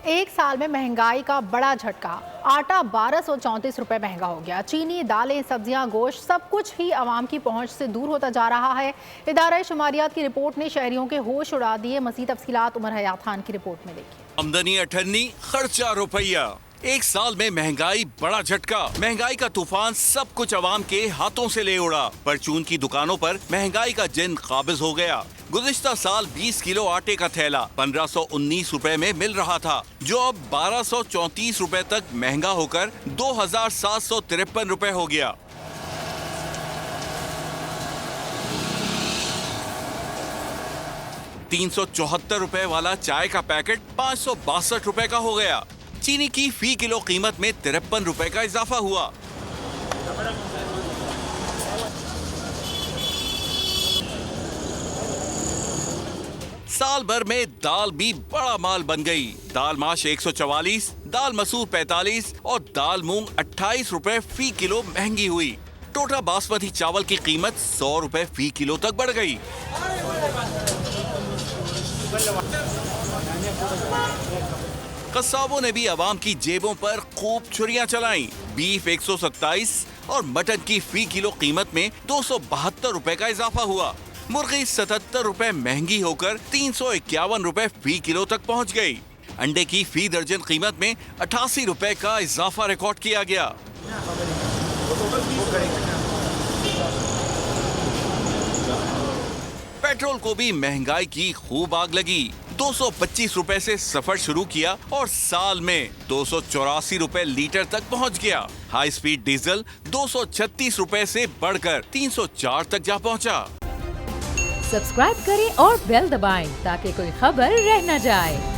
एक साल में महंगाई का बड़ा झटका। आटा 1234 रुपए महंगा हो गया। चीनी, दालें, सब्जियां, गोश्त सब कुछ ही आवाम की पहुंच से दूर होता जा रहा है। इदारा शुमारियात की रिपोर्ट ने शहरियों के होश उड़ा दिए। मज़ीद तफसीलात उमर हयात खान की रिपोर्ट में देखिए। आमदनी 98, खर्चा रुपया। एक साल में महंगाई बड़ा झटका। महंगाई का तूफान सब कुछ आवाम के हाथों से ले उड़ा। परचून की दुकानों पर महंगाई का जिन काबिज हो गया। गुज़िश्ता साल 20 किलो आटे का थैला 1519 रुपए में मिल रहा था, जो अब 1234 रुपए तक महंगा होकर 2753 रुपए हो गया। ₹374 वाला चाय का पैकेट 562 रुपए का हो गया। चीनी की फी किलो कीमत में 53 रुपए का इजाफा हुआ। साल भर में दाल भी बड़ा माल बन गई। दाल माश 144, दाल मसूर 45 और दाल मूंग 28 रुपए फी किलो महंगी हुई। टोटा बासमती चावल की कीमत 100 रुपए फी किलो तक बढ़ गई। कस्साबों ने भी आवाम की जेबों पर खूब छुरियां चलाई। बीफ 127 और मटन की फी किलो कीमत में 272 रुपए का इजाफा हुआ। मुर्गी 77 रुपए महंगी होकर 351 रुपए फी किलो तक पहुंच गई। अंडे की फी दर्जन कीमत में 88 रुपए का इजाफा रिकॉर्ड किया गया। पेट्रोल को भी महंगाई की खूब आग लगी। 225 रुपए से सफर शुरू किया और साल में 284 रुपए लीटर तक पहुंच गया। हाई स्पीड डीजल 236 रुपए से बढ़कर 304 तक जा पहुंचा। सब्सक्राइब करें और बेल दबाएं ताकि कोई खबर रह न जाए।